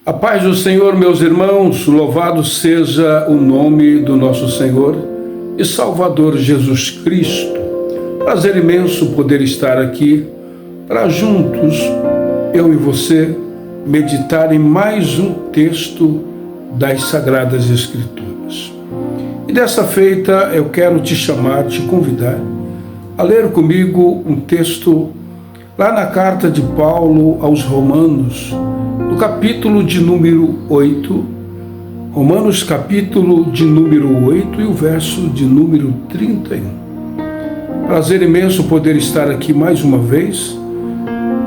A paz do Senhor, meus irmãos, louvado seja o nome do nosso Senhor e Salvador Jesus Cristo. Prazer imenso poder estar aqui para juntos, eu e você, meditar em mais um texto das Sagradas Escrituras. E dessa feita eu quero te chamar, te convidar a ler comigo um texto lá na carta de Paulo aos Romanos, no capítulo de número 8, Romanos capítulo de número 8 e o verso de número 31. Prazer imenso poder estar aqui mais uma vez,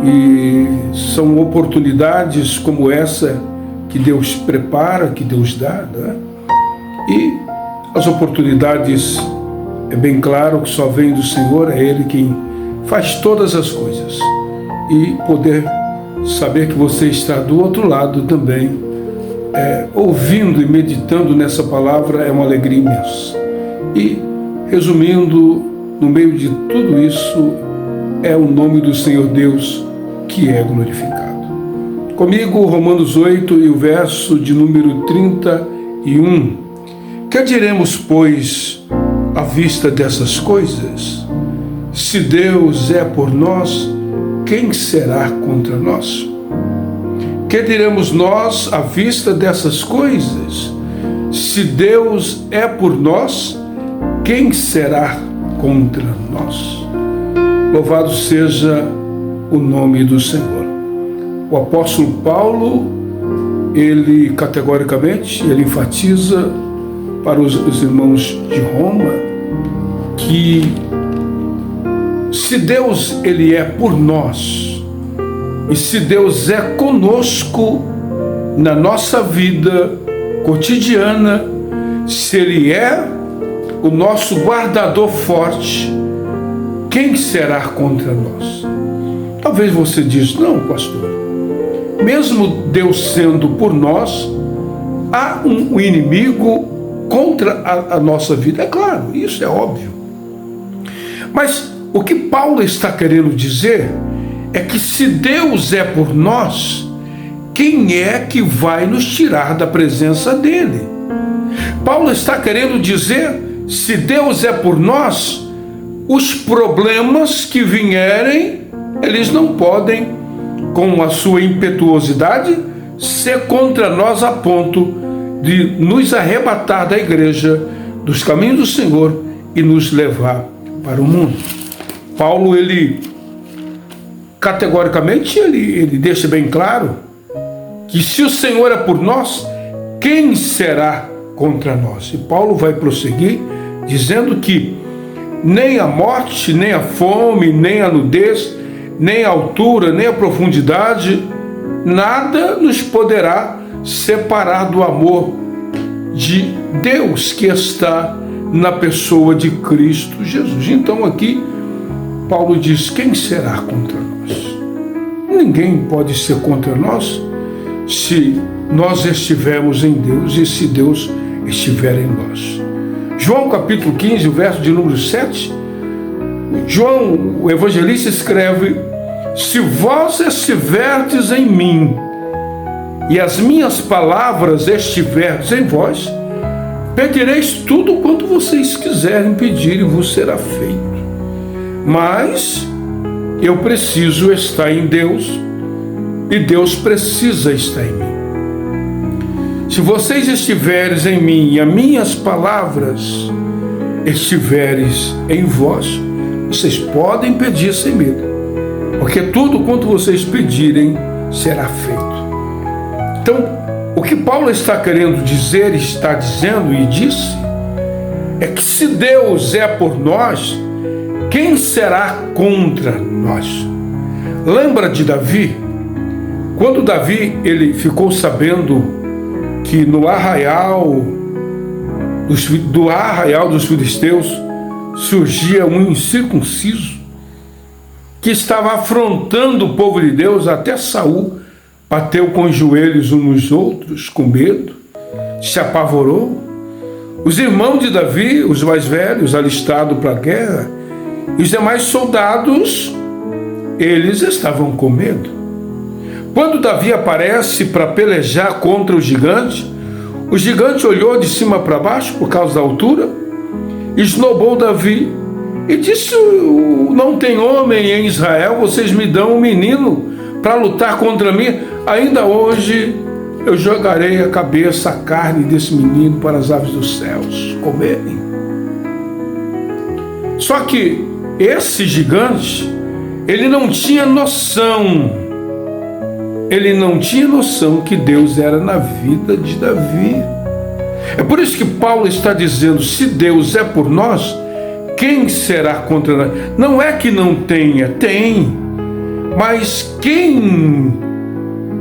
e são oportunidades como essa que Deus prepara, que Deus dá, né? E as oportunidades, é bem claro que só vem do Senhor, é Ele quem faz todas as coisas. E poder saber que você está do outro lado também, ouvindo e meditando nessa palavra, é uma alegria imensa. E, resumindo, no meio de tudo isso, é o nome do Senhor Deus que é glorificado. Comigo, Romanos 8 e o verso de número 31. Que diremos, pois, à vista dessas coisas? Se Deus é por nós, quem será contra nós? Que diremos nós à vista dessas coisas? Se Deus é por nós, quem será contra nós? Louvado seja o nome do Senhor. O apóstolo Paulo, ele categoricamente, ele enfatiza para os irmãos de Roma que se Deus ele é por nós, e se Deus é conosco na nossa vida cotidiana, se Ele é o nosso guardador forte, quem será contra nós? Talvez você diz, não, pastor, mesmo Deus sendo por nós, há um inimigo contra a nossa vida. É claro, isso é óbvio. Mas o que Paulo está querendo dizer é que se Deus é por nós, quem é que vai nos tirar da presença dele? Paulo está querendo dizer, se Deus é por nós, os problemas que vierem, eles não podem, com a sua impetuosidade, ser contra nós a ponto de nos arrebatar da igreja, dos caminhos do Senhor e nos levar para o mundo. Paulo, ele categoricamente, ele deixa bem claro que se o Senhor é por nós, quem será contra nós? E Paulo vai prosseguir dizendo que nem a morte, nem a fome, nem a nudez, nem a altura, nem a profundidade, nada nos poderá separar do amor de Deus que está na pessoa de Cristo Jesus. Então aqui Paulo diz, quem será contra nós? Ninguém pode ser contra nós se nós estivermos em Deus e se Deus estiver em nós. João capítulo 15, o verso de número 7, João, o evangelista, escreve, se vós estiverdes em mim e as minhas palavras estiverdes em vós, pedireis tudo quanto vocês quiserem pedir e vos será feito. Mas eu preciso estar em Deus e Deus precisa estar em mim. Se vocês estiveres em mim e as minhas palavras estiveres em vós, vocês podem pedir sem medo, porque tudo quanto vocês pedirem será feito. Então, o que Paulo está querendo dizer, está dizendo e disse, é que se Deus é por nós, quem será contra nós? Lembra de Davi? Quando Davi ele ficou sabendo que no arraial dos filisteus surgia um incircunciso que estava afrontando o povo de Deus, até Saul bateu com os joelhos uns nos outros, com medo, se apavorou. Os irmãos de Davi, os mais velhos, alistados para a guerra, e os demais soldados, eles estavam com medo. Quando Davi aparece para pelejar contra o gigante olhou de cima para baixo por causa da altura, esnobou Davi e disse: não tem homem em Israel, vocês me dão um menino para lutar contra mim? Ainda hoje eu jogarei a cabeça, a carne desse menino para as aves dos céus comerem. Só que esse gigante, ele não tinha noção que Deus era na vida de Davi. É por isso que Paulo está dizendo: se Deus é por nós, quem será contra nós? Não é que não tenha, tem, mas quem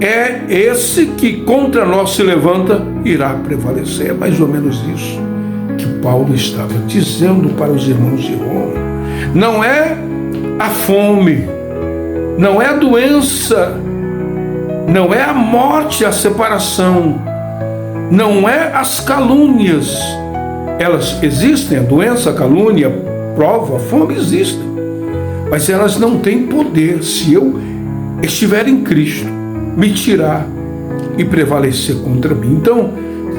é esse que contra nós se levanta, irá prevalecer. É mais ou menos isso que Paulo estava dizendo para os irmãos de Roma. Não é a fome, não é a doença, não é a morte, a separação, não é as calúnias. Elas existem, a doença, a calúnia, a prova, a fome existem, mas elas não têm poder se eu estiver em Cristo, me tirar e prevalecer contra mim. Então,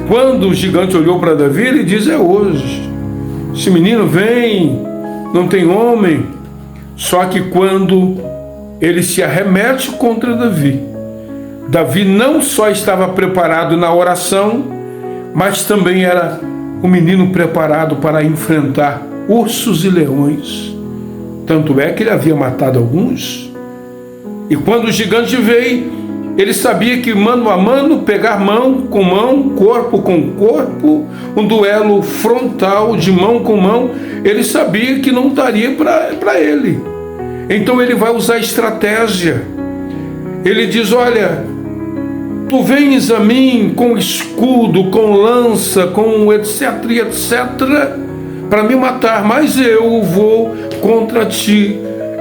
quando o gigante olhou para Davi, ele diz: é hoje, esse menino vem, não tem homem. Só que quando ele se arremete contra Davi, Davi não só estava preparado na oração, mas também era um menino preparado para enfrentar ursos e leões. Tanto é que ele havia matado alguns. E quando o gigante veio, ele sabia que mano a mano, pegar mão com mão, corpo com corpo, um duelo frontal de mão com mão, ele sabia que não daria para ele. Então ele vai usar estratégia. Ele diz: olha, tu vens a mim com escudo, com lança, com etc, para me matar, mas eu vou contra ti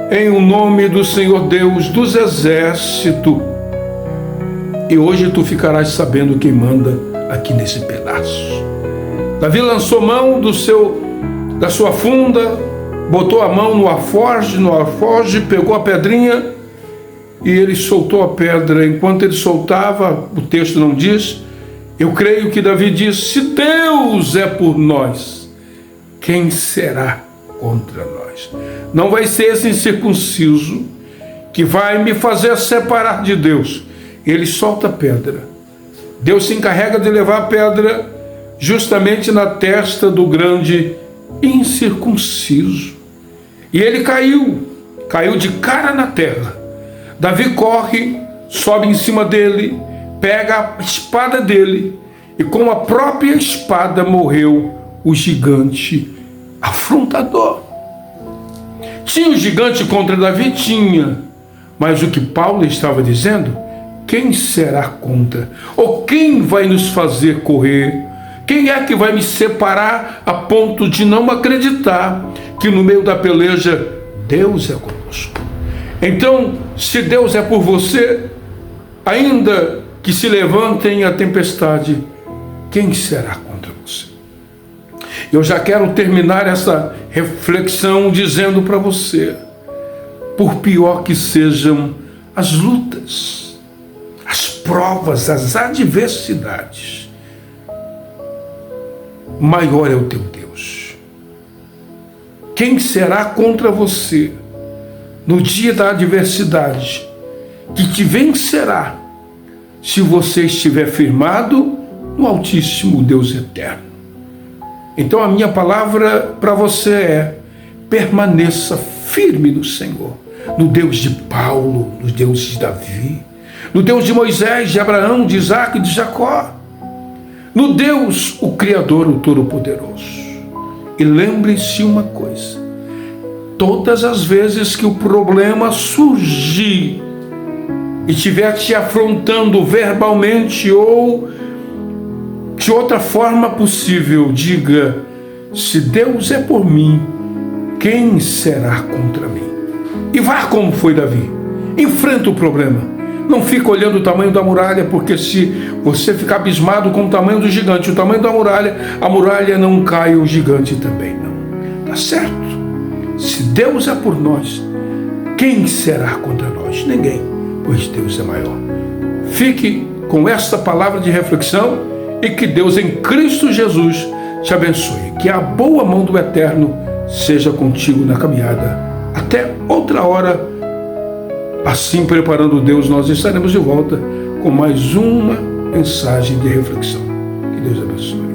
em o nome do Senhor Deus dos exércitos. E hoje tu ficarás sabendo quem manda aqui nesse pedaço. Davi lançou mão da sua funda, botou a mão no alforje, pegou a pedrinha e ele soltou a pedra. Enquanto ele soltava, o texto não diz, eu creio que Davi disse: se Deus é por nós, quem será contra nós? Não vai ser esse incircunciso que vai me fazer separar de Deus. Ele solta a pedra. Deus se encarrega de levar a pedra justamente na testa do grande incircunciso. E ele caiu de cara na terra. Davi corre, sobe em cima dele, pega a espada dele e com a própria espada morreu o gigante afrontador. Tinha o gigante contra Davi? Tinha. Mas o que Paulo estava dizendo: quem será contra? Ou quem vai nos fazer correr? Quem é que vai me separar a ponto de não acreditar que no meio da peleja Deus é conosco? Então, se Deus é por você, ainda que se levantem a tempestade, quem será contra você? Eu já quero terminar essa reflexão dizendo para você: por pior que sejam as lutas, as provas, as adversidades, maior é o teu Deus. Quem será contra você no dia da adversidade, que te vencerá, se você estiver firmado no Altíssimo Deus eterno? Então a minha palavra para você é: permaneça firme no Senhor, no Deus de Paulo, no Deus de Davi, no Deus de Moisés, de Abraão, de Isaac e de Jacó, no Deus, o Criador, o Todo-Poderoso. E lembre-se uma coisa: todas as vezes que o problema surgir e estiver te afrontando verbalmente ou de outra forma possível, diga: se Deus é por mim, quem será contra mim? E vá como foi Davi. Enfrenta o problema. Não fica olhando o tamanho da muralha, porque se você ficar abismado com o tamanho do gigante, o tamanho da muralha, a muralha não cai, o gigante também não. Tá certo? Se Deus é por nós, quem será contra nós? Ninguém, pois Deus é maior. Fique com esta palavra de reflexão e que Deus em Cristo Jesus te abençoe. Que a boa mão do Eterno seja contigo na caminhada. Até outra hora. Assim, preparando Deus, nós estaremos de volta com mais uma mensagem de reflexão. Que Deus abençoe.